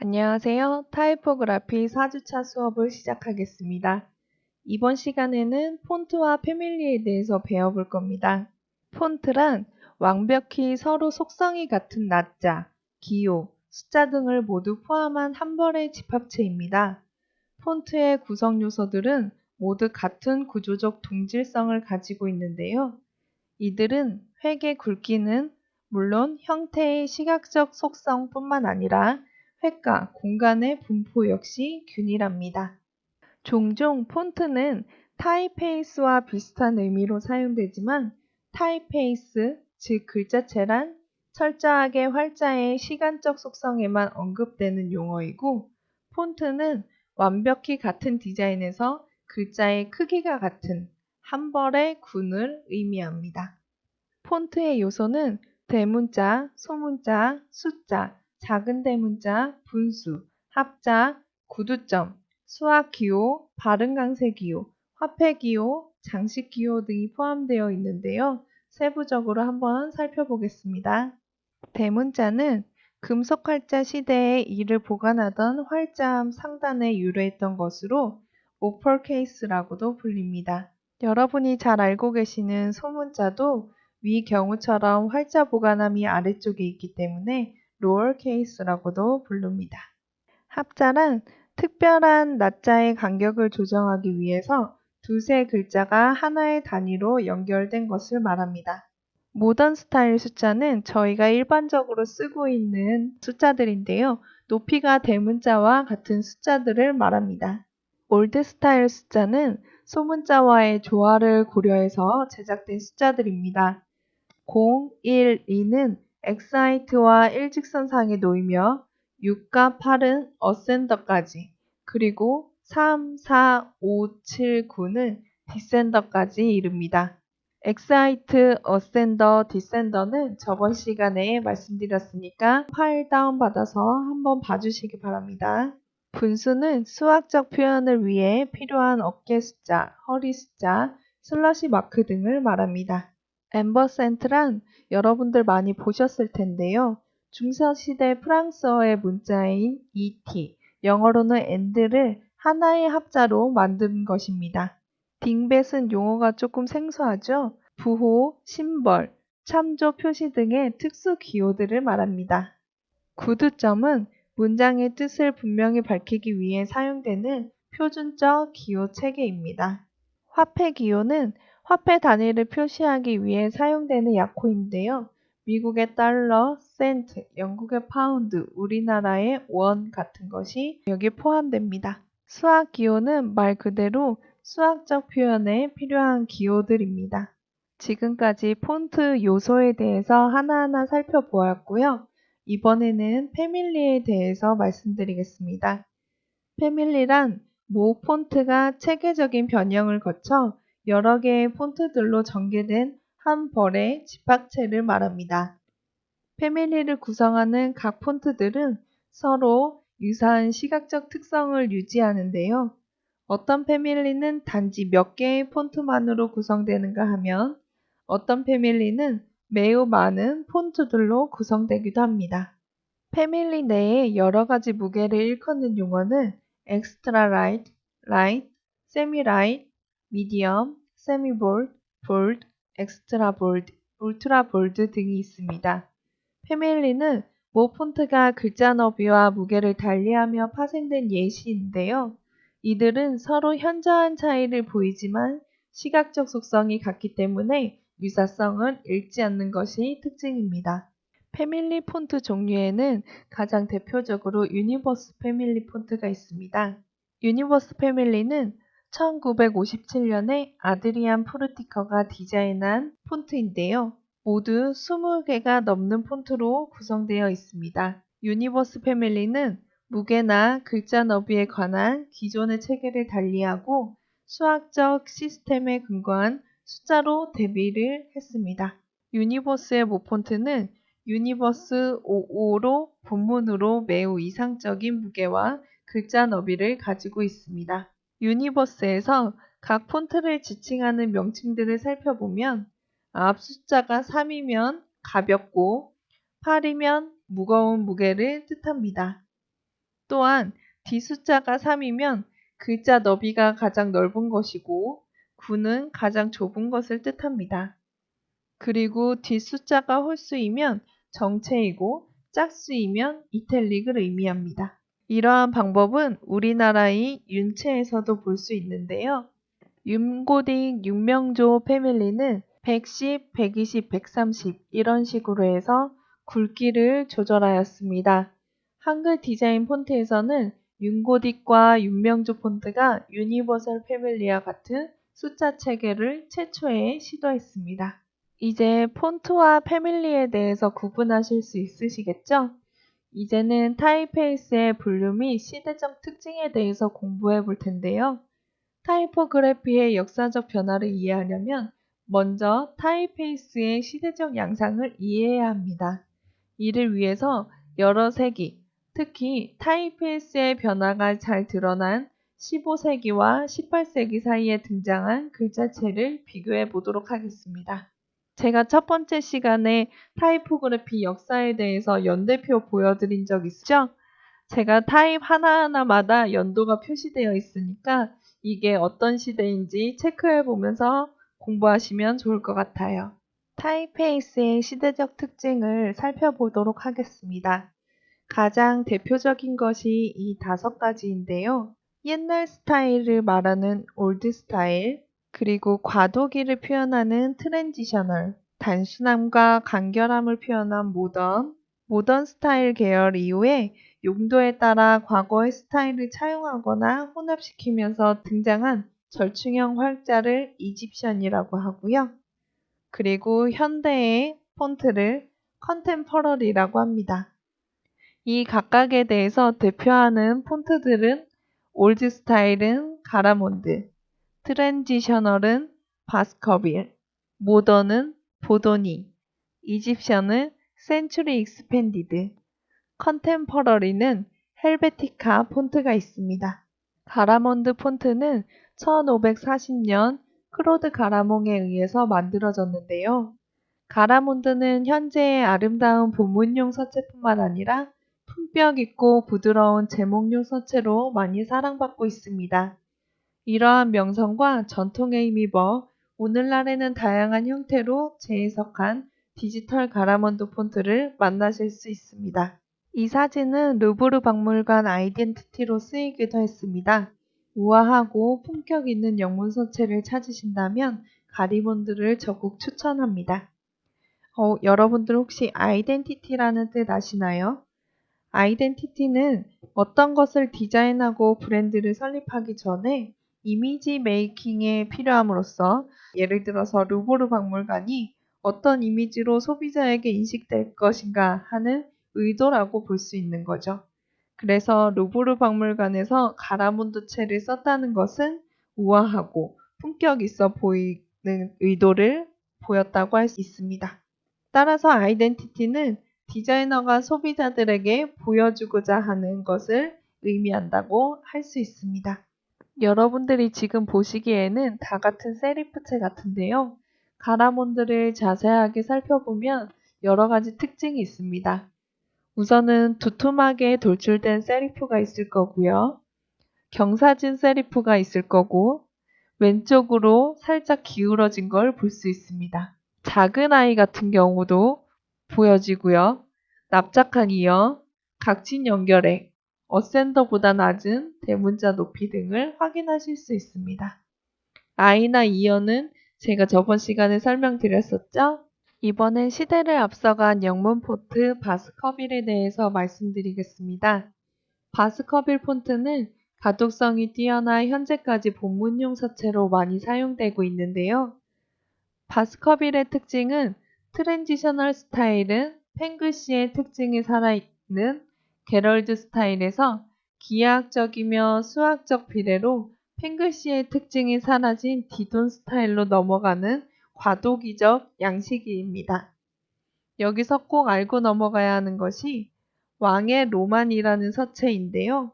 안녕하세요. 타이포그라피 4주차 수업을 시작하겠습니다. 이번 시간에는 폰트와 패밀리에 대해서 배워볼 겁니다. 폰트란 완벽히 서로 속성이 같은 날짜, 기호, 숫자 등을 모두 포함한 한 벌의 집합체입니다. 폰트의 구성 요소들은 모두 같은 구조적 동질성을 가지고 있는데요. 이들은 획의 굵기는 물론 형태의 시각적 속성뿐만 아니라 획과 공간의 분포 역시 균일합니다. 종종 폰트는 타이페이스와 비슷한 의미로 사용되지만 타이페이스, 즉 글자체란 철저하게 활자의 시간적 속성에만 언급되는 용어이고 폰트는 완벽히 같은 디자인에서 글자의 크기가 같은 한 벌의 군을 의미합니다. 폰트의 요소는 대문자, 소문자, 숫자, 작은 대문자, 분수, 합자, 구두점, 수학 기호, 발음 강세 기호, 화폐 기호, 장식 기호 등이 포함되어 있는데요. 세부적으로 한번 살펴보겠습니다. 대문자는 금속 활자 시대에 이를 보관하던 활자함 상단에 유래했던 것으로 오퍼케이스라고도 불립니다. 여러분이 잘 알고 계시는 소문자도 위 경우처럼 활자 보관함이 아래쪽에 있기 때문에 로어케이스라고도 부릅니다. 합자란 특별한 낮자의 간격을 조정하기 위해서 두세 글자가 하나의 단위로 연결된 것을 말합니다. 모던 스타일 숫자는 저희가 일반적으로 쓰고 있는 숫자들인데요. 높이가 대문자와 같은 숫자들을 말합니다. 올드 스타일 숫자는 소문자와의 조화를 고려해서 제작된 숫자들입니다. 0, 1, 2는 엑사이트와 일직선상에 놓이며 6과 8은 어센더까지, 그리고 3, 4, 5, 7, 9는 디센더까지 이릅니다. 엑사이트, 어센더, 디센더는 저번 시간에 말씀드렸으니까 파일 다운받아서 한번 봐주시기 바랍니다. 분수는 수학적 표현을 위해 필요한 어깨 숫자, 허리 숫자, 슬러시 마크 등을 말합니다. 앰버센트란 여러분들 많이 보셨을 텐데요. 중세시대 프랑스어의 문자인 et, 영어로는 and를 하나의 합자로 만든 것입니다. 딩벳은 용어가 조금 생소하죠? 부호, 심벌, 참조 표시 등의 특수 기호들을 말합니다. 구두점은 문장의 뜻을 분명히 밝히기 위해 사용되는 표준적 기호 체계입니다. 화폐 기호는 화폐 단위를 표시하기 위해 사용되는 약호인데요. 미국의 달러, 센트, 영국의 파운드, 우리나라의 원 같은 것이 여기 포함됩니다. 수학 기호는 말 그대로 수학적 표현에 필요한 기호들입니다. 지금까지 폰트 요소에 대해서 하나하나 살펴보았고요. 이번에는 패밀리에 대해서 말씀드리겠습니다. 패밀리란 모 폰트가 체계적인 변형을 거쳐 여러 개의 폰트들로 전개된 한 벌의 집합체를 말합니다. 패밀리를 구성하는 각 폰트들은 서로 유사한 시각적 특성을 유지하는데요. 어떤 패밀리는 단지 몇 개의 폰트만으로 구성되는가 하면 어떤 패밀리는 매우 많은 폰트들로 구성되기도 합니다. 패밀리 내에 여러 가지 무게를 일컫는 용어는 엑스트라 라이트, 라이트, 세미 라이트, 미디엄, 세미 볼드, 볼드, 엑스트라 볼드, 울트라 볼드 등이 있습니다. 패밀리는 모 폰트가 글자 너비와 무게를 달리하며 파생된 예시인데요. 이들은 서로 현저한 차이를 보이지만 시각적 속성이 같기 때문에 유사성을 잃지 않는 것이 특징입니다. 패밀리 폰트 종류에는 가장 대표적으로 유니버스 패밀리 폰트가 있습니다. 유니버스 패밀리는 1957년에 아드리안 푸르티커가 디자인한 폰트인데요. 모두 20개가 넘는 폰트로 구성되어 있습니다. 유니버스 패밀리는 무게나 글자 너비에 관한 기존의 체계를 달리하고 수학적 시스템에 근거한 숫자로 대비를 했습니다. 유니버스의 모폰트는 유니버스 55로 본문으로 매우 이상적인 무게와 글자 너비를 가지고 있습니다. 유니버스에서 각 폰트를 지칭하는 명칭들을 살펴보면 앞 숫자가 3이면 가볍고 8이면 무거운 무게를 뜻합니다. 또한 뒷숫자가 3이면 글자 너비가 가장 넓은 것이고 9는 가장 좁은 것을 뜻합니다. 그리고 뒷숫자가 홀수이면 정체이고 짝수이면 이탈릭을 의미합니다. 이러한 방법은 우리나라의 윤체에서도 볼 수 있는데요. 윤고딕 윤명조 패밀리는 110, 120, 130 이런 식으로 해서 굵기를 조절하였습니다. 한글 디자인 폰트에서는 윤고딕과 윤명조 폰트가 유니버설 패밀리와 같은 숫자 체계를 최초에 시도했습니다. 이제 폰트와 패밀리에 대해서 구분하실 수 있으시겠죠? 이제는 타이페이스의 분류 및 시대적 특징에 대해서 공부해 볼 텐데요. 타이포그래피의 역사적 변화를 이해하려면 먼저 타이페이스의 시대적 양상을 이해해야 합니다. 이를 위해서 여러 세기, 특히 타이페이스의 변화가 잘 드러난 15세기와 18세기 사이에 등장한 글자체를 비교해 보도록 하겠습니다. 제가 첫 번째 시간에 타이포그래피 역사에 대해서 연대표 보여드린 적 있죠? 제가 타입 하나하나마다 연도가 표시되어 있으니까 이게 어떤 시대인지 체크해 보면서 공부하시면 좋을 것 같아요. 타이페이스의 시대적 특징을 살펴보도록 하겠습니다. 가장 대표적인 것이 이 5가지인데요. 옛날 스타일을 말하는 올드 스타일, 그리고 과도기를 표현하는 트랜지셔널, 단순함과 간결함을 표현한 모던 스타일 계열 이후에 용도에 따라 과거의 스타일을 차용하거나 혼합시키면서 등장한 절충형 활자를 이집션이라고 하고요. 그리고 현대의 폰트를 컨템퍼러리라고 합니다. 이 각각에 대해서 대표하는 폰트들은 올드 스타일은 가라몬드, 트랜지셔널은 바스커빌, 모던은 보도니, 이집션은 센츄리 익스펜디드, 컨템퍼러리는 헬베티카 폰트가 있습니다. 가라몬드 폰트는 1540년 클로드 가라몽에 의해서 만들어졌는데요. 가라몬드는 현재의 아름다운 본문용 서체뿐만 아니라 품격 있고 부드러운 제목용 서체로 많이 사랑받고 있습니다. 이러한 명성과 전통에 힘입어 오늘날에는 다양한 형태로 재해석한 디지털 가라몬드 폰트를 만나실 수 있습니다. 이 사진은 루브르 박물관 아이덴티티로 쓰이기도 했습니다. 우아하고 품격 있는 영문 서체를 찾으신다면 가리몬드를 적극 추천합니다. 여러분들 혹시 아이덴티티라는 뜻 아시나요? 아이덴티티는 어떤 것을 디자인하고 브랜드를 설립하기 전에 이미지 메이킹에 필요함으로써 예를 들어서 루브르 박물관이 어떤 이미지로 소비자에게 인식될 것인가 하는 의도라고 볼 수 있는 거죠. 그래서 루브르 박물관에서 가라몬드체를 썼다는 것은 우아하고 품격 있어 보이는 의도를 보였다고 할 수 있습니다. 따라서 아이덴티티는 디자이너가 소비자들에게 보여주고자 하는 것을 의미한다고 할 수 있습니다. 여러분들이 지금 보시기에는 다 같은 세리프체 같은데요. 가라몬드를 자세하게 살펴보면 여러 가지 특징이 있습니다. 우선은 두툼하게 돌출된 세리프가 있을 거고요. 경사진 세리프가 있을 거고 왼쪽으로 살짝 기울어진 걸 볼 수 있습니다. 작은 아이 같은 경우도 보여지고요. 납작한 이어, 각진 연결액, 어센더보다 낮은 대문자 높이 등을 확인하실 수 있습니다. 아이나 이어는 제가 저번 시간에 설명드렸었죠? 이번엔 시대를 앞서간 영문 폰트 바스커빌에 대해서 말씀드리겠습니다. 바스커빌 폰트는 가독성이 뛰어나 현재까지 본문용 서체로 많이 사용되고 있는데요. 바스커빌의 특징은 트랜지셔널 스타일은 펜글시의 특징이 살아있는 게럴드 스타일에서 기하학적이며 수학적 비례로 펜글시의 특징이 사라진 디돈 스타일로 넘어가는 과도기적 양식입니다. 여기서 꼭 알고 넘어가야 하는 것이 왕의 로만이라는 서체인데요.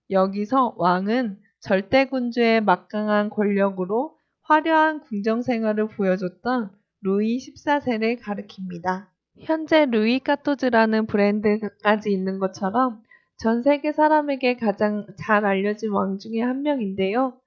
여기서 왕은 절대군주의 막강한 권력으로 화려한 궁정생활을 보여줬던 루이 14세를 가리킵니다. 현재 루이 까토즈라는 브랜드까지 있는 것처럼 전 세계 사람에게 가장 잘 알려진 왕 중에 한 명인데요.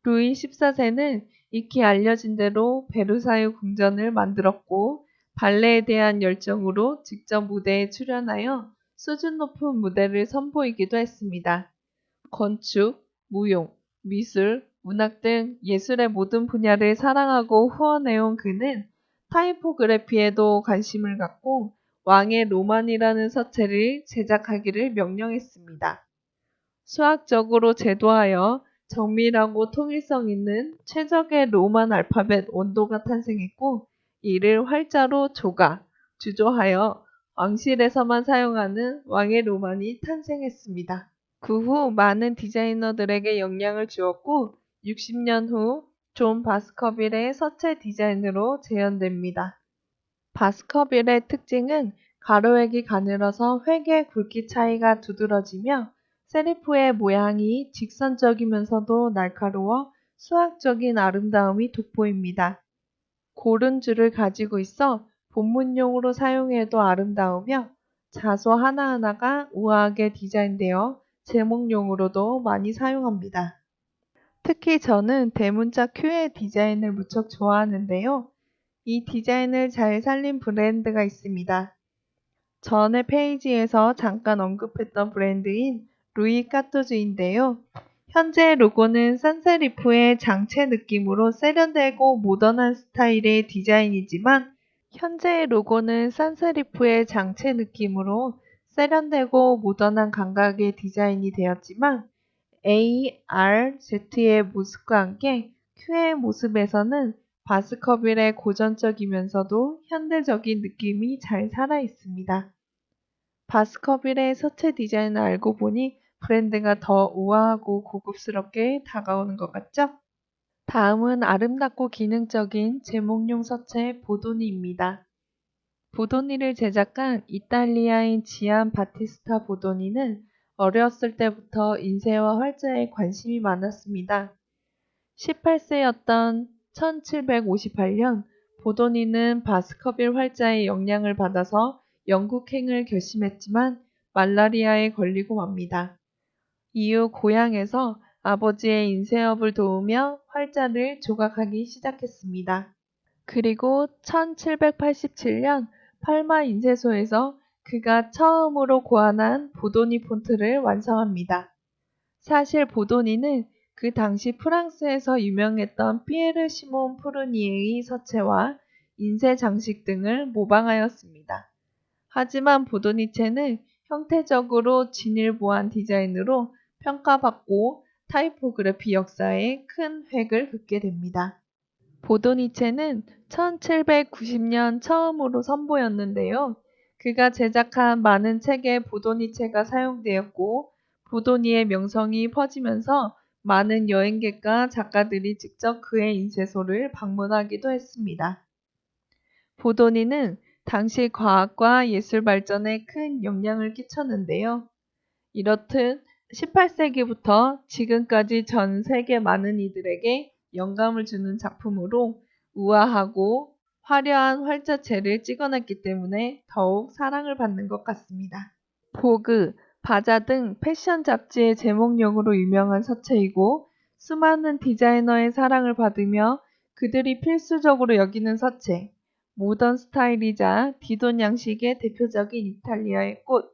루이 14세는 익히 알려진 대로 베르사유 궁전을 만들었고 발레에 대한 열정으로 직접 무대에 출연하여 수준 높은 무대를 선보이기도 했습니다. 건축, 무용, 미술, 문학 등 예술의 모든 분야를 사랑하고 후원해온 그는 타이포그래피에도 관심을 갖고 왕의 로만이라는 서체를 제작하기를 명령했습니다. 수학적으로 제도하여 정밀하고 통일성 있는 최적의 로만 알파벳 원도가 탄생했고 이를 활자로 주조하여 왕실에서만 사용하는 왕의 로만이 탄생했습니다. 그 후 많은 디자이너들에게 영향을 주었고 60년 후 존 바스커빌의 서체 디자인으로 재현됩니다. 바스커빌의 특징은 가로획이 가늘어서 획의 굵기 차이가 두드러지며 세리프의 모양이 직선적이면서도 날카로워 수학적인 아름다움이 돋보입니다. 고른 줄을 가지고 있어 본문용으로 사용해도 아름다우며 자소 하나하나가 우아하게 디자인되어 제목용으로도 많이 사용합니다. 특히 저는 대문자 Q의 디자인을 무척 좋아하는데요. 이 디자인을 잘 살린 브랜드가 있습니다. 전에 페이지에서 잠깐 언급했던 브랜드인 루이 까토즈인데요. 현재 로고는 산세리프의 장체 느낌으로 세련되고 모던한 스타일의 디자인이지만 현재의 로고는 산세리프의 장체 느낌으로 세련되고 모던한 감각의 디자인이 되었지만 ARZ의 모습과 함께 Q의 모습에서는 바스커빌의 고전적이면서도 현대적인 느낌이 잘 살아 있습니다. 바스커빌의 서체 디자인을 알고 보니 브랜드가 더 우아하고 고급스럽게 다가오는 것 같죠? 다음은 아름답고 기능적인 제목용 서체 보도니입니다. 보도니를 제작한 이탈리아인 지안 바티스타 보도니는 어렸을 때부터 인쇄와 활자에 관심이 많았습니다. 18세였던 1758년 보도니는 바스커빌 활자의 영향을 받아서 영국행을 결심했지만 말라리아에 걸리고 맙니다. 이후 고향에서 아버지의 인쇄업을 도우며 활자를 조각하기 시작했습니다. 그리고 1787년 팔마 인쇄소에서 그가 처음으로 고안한 보도니 폰트를 완성합니다. 사실 보도니는 그 당시 프랑스에서 유명했던 피에르 시몬 푸르니에의 서체와 인쇄 장식 등을 모방하였습니다. 하지만 보도니체는 형태적으로 진일보한 디자인으로 평가받고 타이포그래피 역사에 큰 획을 긋게 됩니다. 보도니체는 1790년 처음으로 선보였는데요. 그가 제작한 많은 책에 보도니체가 사용되었고 보도니의 명성이 퍼지면서 많은 여행객과 작가들이 직접 그의 인쇄소를 방문하기도 했습니다. 보도니는 당시 과학과 예술 발전에 큰 영향을 끼쳤는데요. 이렇듯 18세기부터 지금까지 전 세계 많은 이들에게 영감을 주는 작품으로 우아하고 화려한 활자체를 찍어냈기 때문에 더욱 사랑을 받는 것 같습니다. 보그, 바자 등 패션 잡지의 제목용으로 유명한 서체이고 수많은 디자이너의 사랑을 받으며 그들이 필수적으로 여기는 서체, 모던 스타일이자 디돈 양식의 대표적인 이탈리아의 꽃,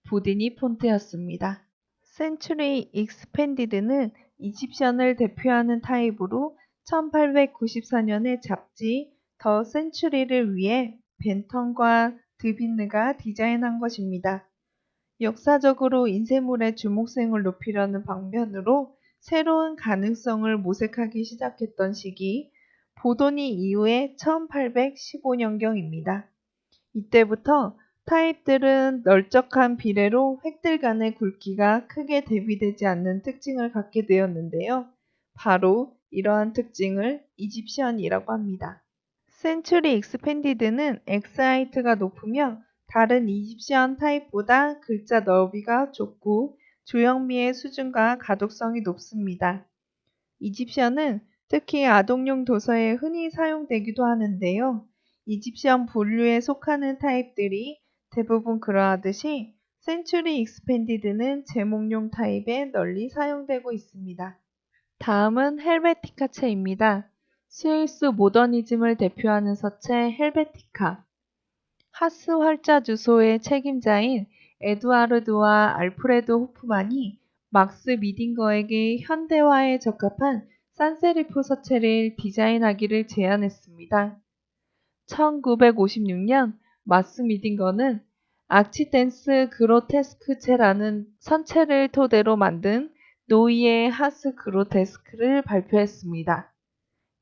보디니 폰트였습니다. 센츄리 익스펜디드는 이집션을 대표하는 타입으로 1894년에 잡지 더 센츄리를 위해 벤턴과 드빈느가 디자인한 것입니다. 역사적으로 인쇄물의 주목성을 높이려는 방면으로 새로운 가능성을 모색하기 시작했던 시기 보도니 이후의 1815년경입니다. 이때부터 타입들은 널쩍한 비례로 획들 간의 굵기가 크게 대비되지 않는 특징을 갖게 되었는데요. 바로 이러한 특징을 이집션이라고 합니다. 센츄리 익스펜디드는 엑스하이트가 높으며 다른 이집션 타입보다 글자 너비가 좁고 조형미의 수준과 가독성이 높습니다. 이집션은 특히 아동용 도서에 흔히 사용되기도 하는데요. 이집션 분류에 속하는 타입들이 대부분 그러하듯이 센츄리 익스펜디드는 제목용 타입에 널리 사용되고 있습니다. 다음은 헬베티카체입니다. 스위스 모더니즘을 대표하는 서체 헬베티카. 하스 활자 주소의 책임자인 에두아르드와 알프레드 호프만이 막스 미딩거에게 현대화에 적합한 산세리프 서체를 디자인하기를 제안했습니다. 1956년 막스 미딩거는 악치댄스 그로테스크체라는 선체를 토대로 만든 노이의 하스 그로테스크를 발표했습니다.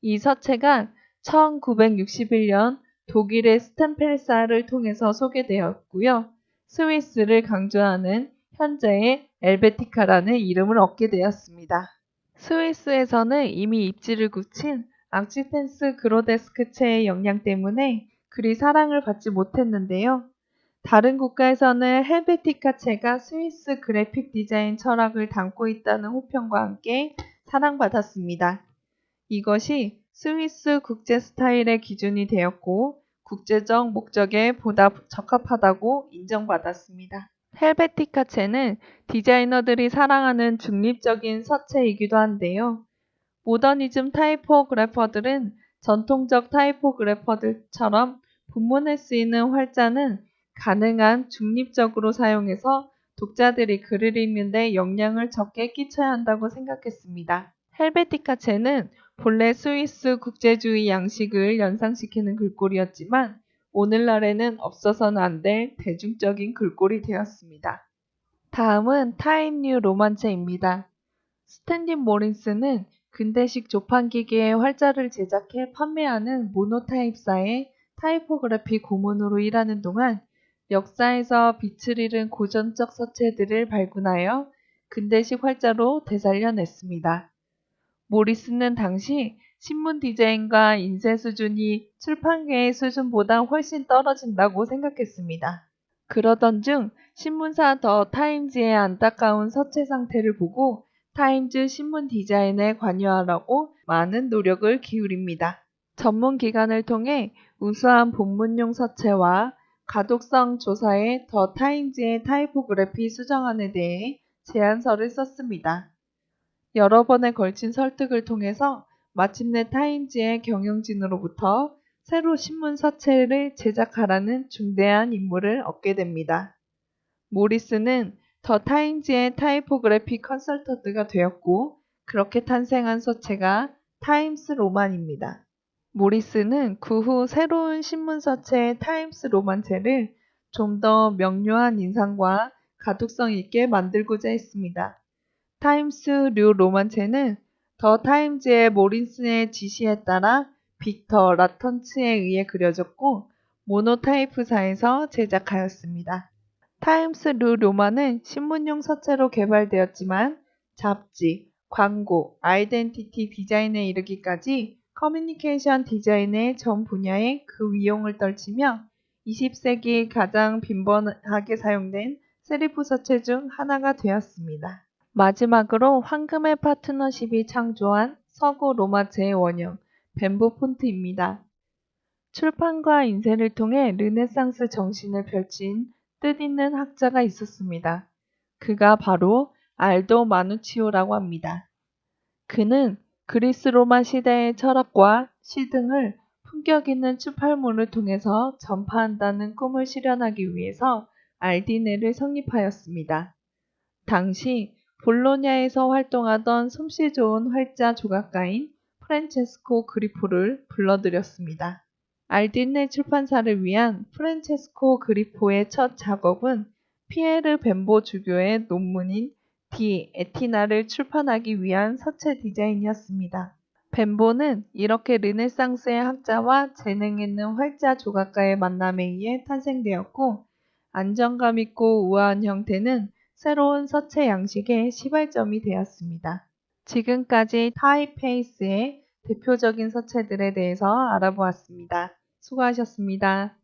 이 서체가 1961년 독일의 스텐펠사를 통해서 소개되었고요. 스위스를 강조하는 현재의 엘베티카라는 이름을 얻게 되었습니다. 스위스에서는 이미 입지를 굳힌 악치텐스 그로데스크체의 역량 때문에 그리 사랑을 받지 못했는데요. 다른 국가에서는 헬베티카체가 스위스 그래픽 디자인 철학을 담고 있다는 호평과 함께 사랑받았습니다. 이것이 스위스 국제 스타일의 기준이 되었고 국제적 목적에 보다 적합하다고 인정받았습니다. 헬베티카체는 디자이너들이 사랑하는 중립적인 서체이기도 한데요. 모더니즘 타이포그래퍼들은 전통적 타이포그래퍼들처럼 본문에 쓰이는 활자는 가능한 중립적으로 사용해서 독자들이 글을 읽는데 영향을 적게 끼쳐야 한다고 생각했습니다. 헬베티카체는 본래 스위스 국제주의 양식을 연상시키는 글꼴이었지만 오늘날에는 없어서는 안 될 대중적인 글꼴이 되었습니다. 다음은 타임 뉴 로만체입니다. 스탠리 모린스는 근대식 조판기계의 활자를 제작해 판매하는 모노타입사의 타이포그래피 고문으로 일하는 동안 역사에서 빛을 잃은 고전적 서체들을 발굴하여 근대식 활자로 되살려냈습니다. 모리스는 당시 신문 디자인과 인쇄 수준이 출판계의 수준보다 훨씬 떨어진다고 생각했습니다. 그러던 중 신문사 더 타임즈의 안타까운 서체 상태를 보고 타임즈 신문 디자인에 관여하라고 많은 노력을 기울입니다. 전문 기관을 통해 우수한 본문용 서체와 가독성 조사에 더 타임즈의 타이포그래피 수정안에 대해 제안서를 썼습니다. 여러 번에 걸친 설득을 통해서 마침내 타임즈의 경영진으로부터 새로 신문 서체를 제작하라는 중대한 임무를 얻게 됩니다. 모리스는 더 타임즈의 타이포그래피 컨설턴트가 되었고 그렇게 탄생한 서체가 타임스 로만입니다. 모리스는 그 후 새로운 신문 서체 타임스 로만체를 좀 더 명료한 인상과 가독성 있게 만들고자 했습니다. 타임스 류 로만체는 더 타임즈의 모린슨의 지시에 따라 빅터 라턴츠에 의해 그려졌고 모노타이프사에서 제작하였습니다. 타임스 류 로만은 신문용 서체로 개발되었지만 잡지, 광고, 아이덴티티 디자인에 이르기까지 커뮤니케이션 디자인의 전 분야에 그 위용을 떨치며 20세기 가장 빈번하게 사용된 세리프 서체 중 하나가 되었습니다. 마지막으로 황금의 파트너십이 창조한 서구 로마체의 원형, 벤보 폰트입니다. 출판과 인쇄를 통해 르네상스 정신을 펼친 뜻있는 학자가 있었습니다. 그가 바로 알도 마누치오라고 합니다. 그는 그리스 로마 시대의 철학과 시 등을 품격 있는 출판물을 통해서 전파한다는 꿈을 실현하기 위해서 알디네를 성립하였습니다. 당시 볼로냐에서 활동하던 솜씨 좋은 활자 조각가인 프란체스코 그리포를 불러들였습니다. 알디네 출판사를 위한 프란체스코 그리포의 첫 작업은 피에르 벤보 주교의 논문인 디 에티나를 출판하기 위한 서체 디자인이었습니다. 벤보는 이렇게 르네상스의 학자와 재능 있는 활자 조각가의 만남에 의해 탄생되었고 안정감 있고 우아한 형태는 새로운 서체 양식의 시발점이 되었습니다. 지금까지 타이페이스의 대표적인 서체들에 대해서 알아보았습니다. 수고하셨습니다.